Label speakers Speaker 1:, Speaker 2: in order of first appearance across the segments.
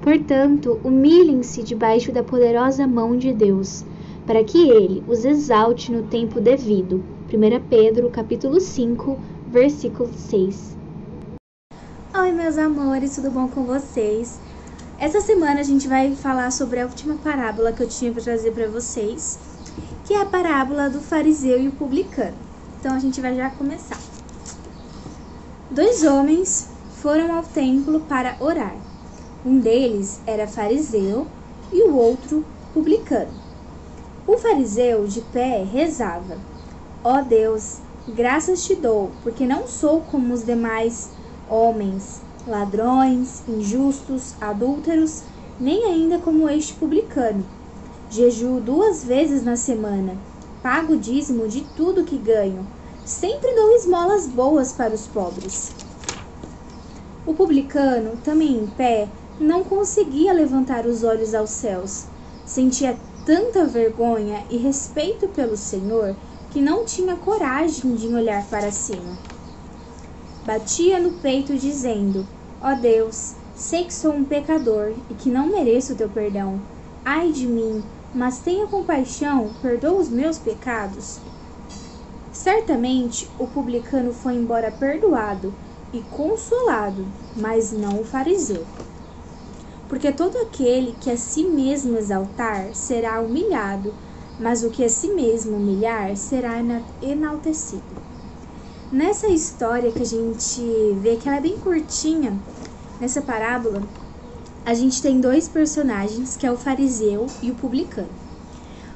Speaker 1: Portanto, humilhem-se debaixo da poderosa mão de Deus, para que Ele os exalte no tempo devido. 1 Pedro, capítulo 5, versículo 6.
Speaker 2: Oi, meus amores, tudo bom com vocês? Essa semana a gente vai falar sobre a última parábola que eu tinha para trazer para vocês, que é a parábola do fariseu e o publicano. Então a gente vai já começar. 2 homens foram ao templo para orar. Um deles era fariseu e o outro publicano. O fariseu, de pé, rezava: Ó Deus, graças te dou, porque não sou como os demais homens, ladrões, injustos, adúlteros, nem ainda como este publicano. Jejuo 2 vezes na semana, pago o dízimo de tudo que ganho, sempre dou esmolas boas para os pobres. O publicano, também em pé, não conseguia levantar os olhos aos céus. Sentia tanta vergonha e respeito pelo Senhor que não tinha coragem de olhar para cima. Batia no peito dizendo: Ó Deus, sei que sou um pecador e que não mereço o teu perdão. Ai de mim, mas tenha compaixão, perdoa os meus pecados. Certamente o publicano foi embora perdoado e consolado, mas não o fariseu. Porque todo aquele que a si mesmo exaltar será humilhado, mas o que a si mesmo humilhar será enaltecido. Nessa história que a gente vê que ela é bem curtinha, nessa parábola, a gente tem 2 personagens, que é o fariseu e o publicano.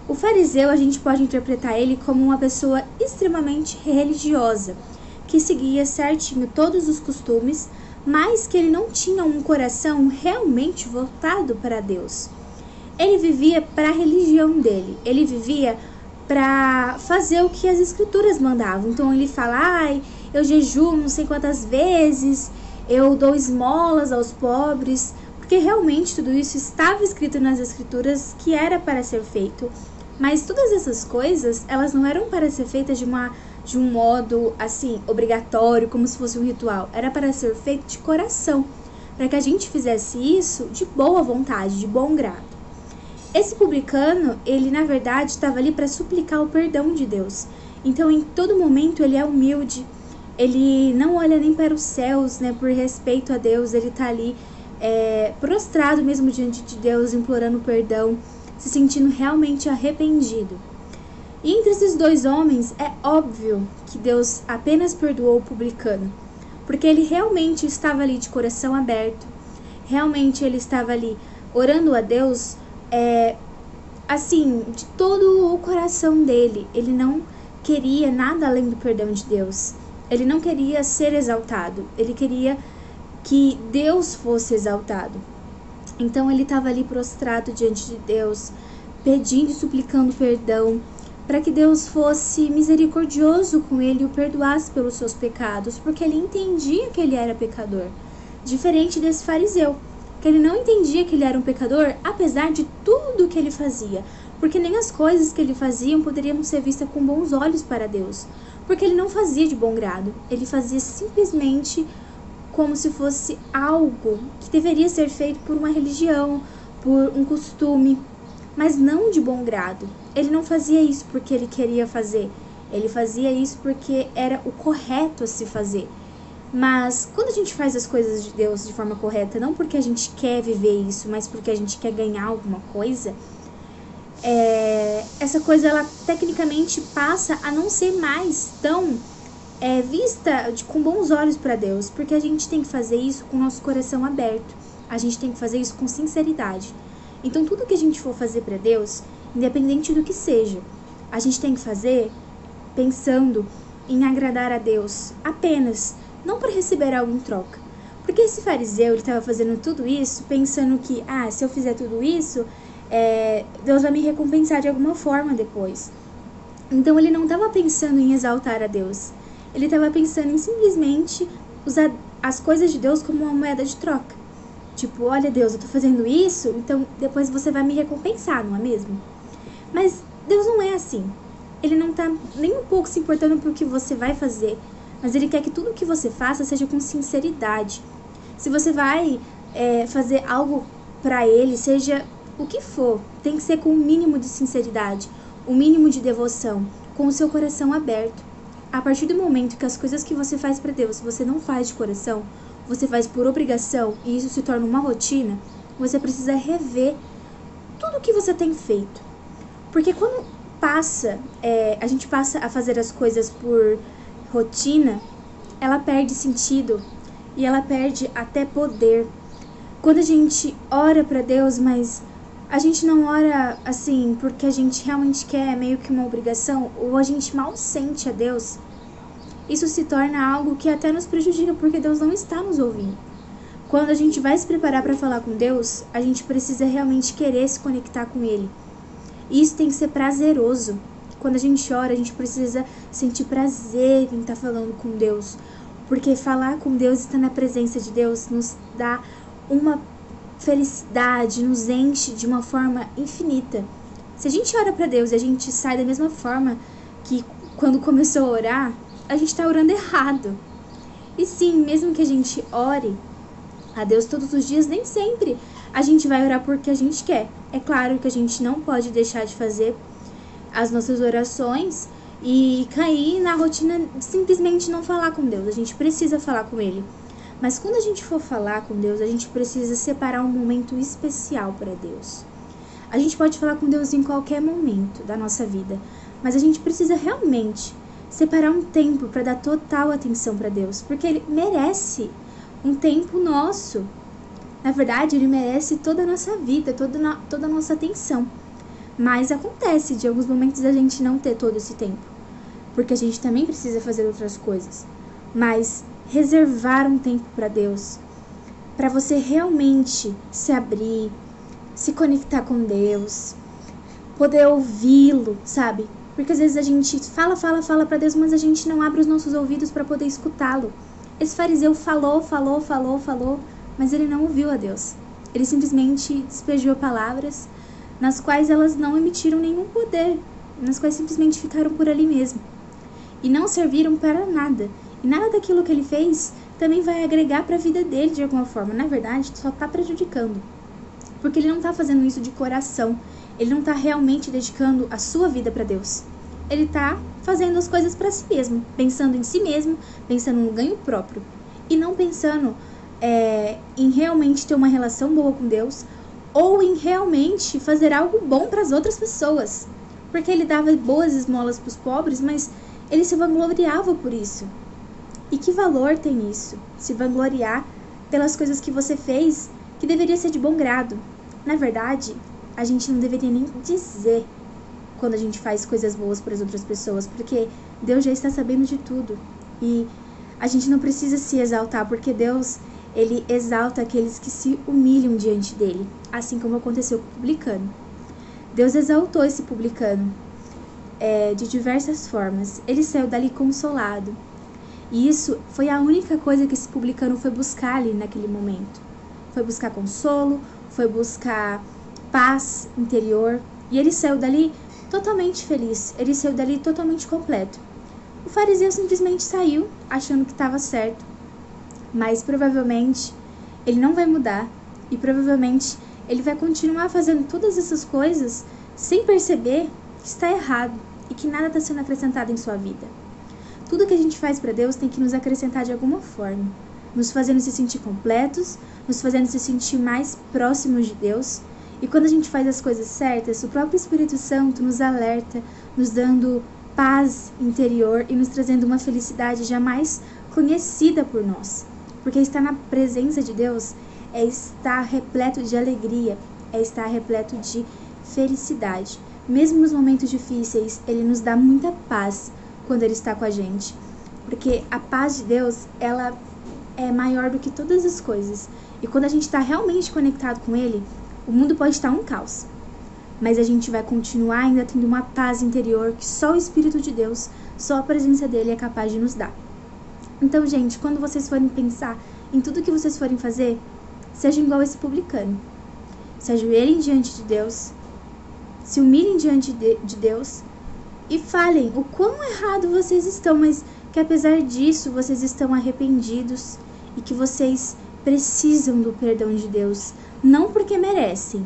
Speaker 2: O fariseu, a gente pode interpretar ele como uma pessoa extremamente religiosa, que seguia certinho todos os costumes, mas que ele não tinha um coração realmente voltado para Deus. Ele vivia para a religião dele, ele vivia para fazer o que as escrituras mandavam. Então ele fala: ai, eu jejuo não sei quantas vezes, eu dou esmolas aos pobres, porque realmente tudo isso estava escrito nas escrituras que era para ser feito. Mas todas essas coisas, elas não eram para ser feitas de um modo assim, obrigatório, como se fosse um ritual. Era para ser feito de coração, para que a gente fizesse isso de boa vontade, de bom grado. Esse publicano, ele na verdade estava ali para suplicar o perdão de Deus. Então em todo momento ele é humilde, ele não olha nem para os céus, né, por respeito a Deus. Ele está ali prostrado mesmo diante de Deus, implorando perdão, se sentindo realmente arrependido. E entre esses 2 homens, é óbvio que Deus apenas perdoou o publicano, porque ele realmente estava ali de coração aberto, realmente ele estava ali orando a Deus, assim, de todo o coração dele. Ele não queria nada além do perdão de Deus, ele não queria ser exaltado, ele queria que Deus fosse exaltado. Então ele estava ali prostrado diante de Deus, pedindo e suplicando perdão, para que Deus fosse misericordioso com ele e o perdoasse pelos seus pecados, porque ele entendia que ele era pecador, diferente desse fariseu, que ele não entendia que ele era um pecador, apesar de tudo que ele fazia, porque nem as coisas que ele fazia poderiam ser vistas com bons olhos para Deus, porque ele não fazia de bom grado, ele fazia simplesmente como se fosse algo que deveria ser feito por uma religião, por um costume, mas não de bom grado. Ele não fazia isso porque ele queria fazer, ele fazia isso porque era o correto a se fazer. Mas quando a gente faz as coisas de Deus de forma correta, não porque a gente quer viver isso, mas porque a gente quer ganhar alguma coisa, essa coisa ela tecnicamente passa a não ser mais tão vista com bons olhos para Deus, porque a gente tem que fazer isso com o nosso coração aberto, a gente tem que fazer isso com sinceridade. Então tudo que a gente for fazer para Deus, independente do que seja, a gente tem que fazer pensando em agradar a Deus apenas, não para receber algo em troca. Porque esse fariseu, ele estava fazendo tudo isso pensando que, se eu fizer tudo isso, Deus vai me recompensar de alguma forma depois. Então ele não estava pensando em exaltar a Deus, ele estava pensando em simplesmente usar as coisas de Deus como uma moeda de troca. Tipo, olha Deus, eu tô fazendo isso, então depois você vai me recompensar, não é mesmo? Mas Deus não é assim. Ele não tá nem um pouco se importando pro que você vai fazer, mas ele quer que tudo que você faça seja com sinceridade. Se você vai fazer algo pra ele, seja o que for, tem que ser com o mínimo de sinceridade, o mínimo de devoção, com o seu coração aberto. A partir do momento que as coisas que você faz pra Deus, você não faz de coração, você faz por obrigação e isso se torna uma rotina, você precisa rever tudo o que você tem feito. Porque quando a gente passa a fazer as coisas por rotina, ela perde sentido e ela perde até poder. Quando a gente ora pra Deus, mas a gente não ora assim porque a gente realmente quer, meio que uma obrigação, ou a gente mal sente a Deus, isso se torna algo que até nos prejudica, porque Deus não está nos ouvindo. Quando a gente vai se preparar para falar com Deus, a gente precisa realmente querer se conectar com Ele. E isso tem que ser prazeroso. Quando a gente ora, a gente precisa sentir prazer em estar falando com Deus. Porque falar com Deus, estar na presença de Deus, nos dá uma felicidade, nos enche de uma forma infinita. Se a gente ora para Deus e a gente sai da mesma forma que quando começou a orar, a gente está orando errado. E sim, mesmo que a gente ore a Deus todos os dias, nem sempre a gente vai orar porque a gente quer. É claro que a gente não pode deixar de fazer as nossas orações e cair na rotina de simplesmente não falar com Deus. A gente precisa falar com Ele. Mas quando a gente for falar com Deus, a gente precisa separar um momento especial para Deus. A gente pode falar com Deus em qualquer momento da nossa vida, mas a gente precisa realmente separar um tempo para dar total atenção para Deus, porque Ele merece um tempo nosso. Na verdade, Ele merece toda a nossa vida, toda a nossa atenção. Mas acontece de alguns momentos a gente não ter todo esse tempo, porque a gente também precisa fazer outras coisas. Mas reservar um tempo para Deus, para você realmente se abrir, se conectar com Deus, poder ouvi-lo, sabe? Porque às vezes a gente fala para Deus, mas a gente não abre os nossos ouvidos para poder escutá-lo. Esse fariseu falou, mas ele não ouviu a Deus. Ele simplesmente despejou palavras nas quais elas não emitiram nenhum poder, nas quais simplesmente ficaram por ali mesmo. E não serviram para nada. E nada daquilo que ele fez também vai agregar para a vida dele de alguma forma. Na verdade, só está prejudicando. Porque ele não está fazendo isso de coração. Ele não está realmente dedicando a sua vida para Deus. Ele está fazendo as coisas para si mesmo, pensando em si mesmo, pensando no ganho próprio. E não pensando em realmente ter uma relação boa com Deus, ou em realmente fazer algo bom para as outras pessoas. Porque ele dava boas esmolas para os pobres, mas ele se vangloriava por isso. E que valor tem isso? Se vangloriar pelas coisas que você fez, que deveria ser de bom grado. Na verdade, a gente não deveria nem dizer quando a gente faz coisas boas para as outras pessoas, porque Deus já está sabendo de tudo. E a gente não precisa se exaltar, porque Deus, Ele exalta aqueles que se humilham diante dele, assim como aconteceu com o publicano. Deus exaltou esse publicano de diversas formas. Ele saiu dali consolado. E isso foi a única coisa que esse publicano foi buscar ali naquele momento. Foi buscar consolo, foi buscar paz interior. E ele saiu dali totalmente feliz. Ele saiu dali totalmente completo. O fariseu simplesmente saiu achando que estava certo. Mas provavelmente ele não vai mudar. E provavelmente ele vai continuar fazendo todas essas coisas sem perceber que está errado e que nada está sendo acrescentado em sua vida. Tudo que a gente faz para Deus tem que nos acrescentar de alguma forma, nos fazendo se sentir completos, nos fazendo se sentir mais próximos de Deus. E quando a gente faz as coisas certas, o próprio Espírito Santo nos alerta, nos dando paz interior e nos trazendo uma felicidade jamais conhecida por nós. Porque estar na presença de Deus é estar repleto de alegria, é estar repleto de felicidade. Mesmo nos momentos difíceis, Ele nos dá muita paz quando Ele está com a gente. Porque a paz de Deus, ela é maior do que todas as coisas. E quando a gente está realmente conectado com Ele, o mundo pode estar um caos. Mas a gente vai continuar ainda tendo uma paz interior que só o Espírito de Deus, só a presença dEle é capaz de nos dar. Então, gente, quando vocês forem pensar em tudo que vocês forem fazer, sejam igual esse publicano. Se ajoelhem diante de Deus, se humilhem diante de Deus e falem o quão errado vocês estão, mas que apesar disso vocês estão arrependidos e que vocês precisam do perdão de Deus, não porque merecem,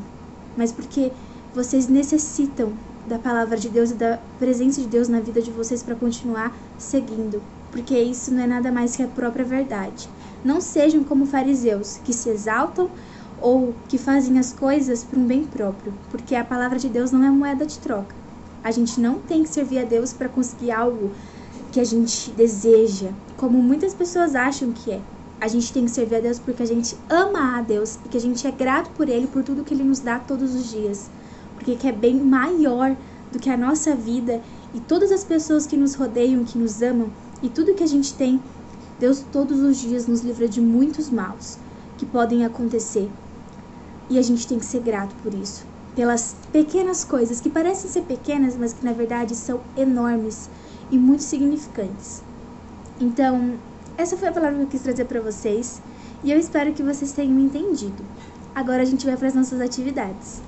Speaker 2: mas porque vocês necessitam da palavra de Deus e da presença de Deus na vida de vocês para continuar seguindo, porque isso não é nada mais que a própria verdade. Não sejam como fariseus, que se exaltam ou que fazem as coisas por um bem próprio, porque a palavra de Deus não é moeda de troca. A gente não tem que servir a Deus para conseguir algo que a gente deseja, como muitas pessoas acham que é. A gente tem que servir a Deus porque a gente ama a Deus e que a gente é grato por Ele, por tudo que Ele nos dá todos os dias. Porque é bem maior do que a nossa vida e todas as pessoas que nos rodeiam, que nos amam e tudo que a gente tem. Deus todos os dias nos livra de muitos maus que podem acontecer. E a gente tem que ser grato por isso. Pelas pequenas coisas que parecem ser pequenas, mas que na verdade são enormes e muito significantes. Então, essa foi a palavra que eu quis trazer para vocês e eu espero que vocês tenham entendido. Agora a gente vai para as nossas atividades.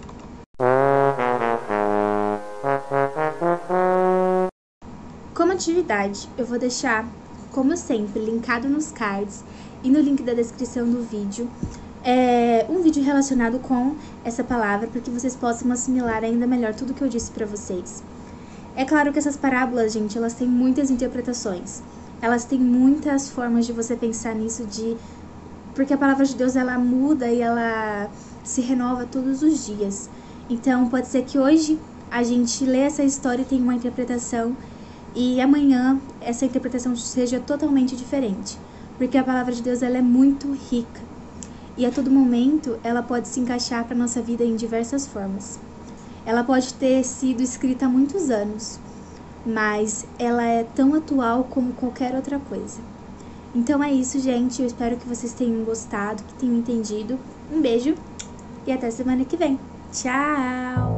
Speaker 2: Como atividade, eu vou deixar, como sempre, linkado nos cards e no link da descrição do vídeo, um vídeo relacionado com essa palavra, para que vocês possam assimilar ainda melhor tudo que eu disse para vocês. É claro que essas parábolas, gente, elas têm muitas interpretações. Elas têm muitas formas de você pensar nisso, porque a palavra de Deus, ela muda e ela se renova todos os dias. Então, pode ser que hoje a gente lê essa história e tenha uma interpretação, e amanhã essa interpretação seja totalmente diferente. Porque a palavra de Deus, ela é muito rica. E a todo momento, ela pode se encaixar para a nossa vida em diversas formas. Ela pode ter sido escrita há muitos anos, mas ela é tão atual como qualquer outra coisa. Então é isso, gente. Eu espero que vocês tenham gostado, que tenham entendido. Um beijo e até semana que vem. Tchau!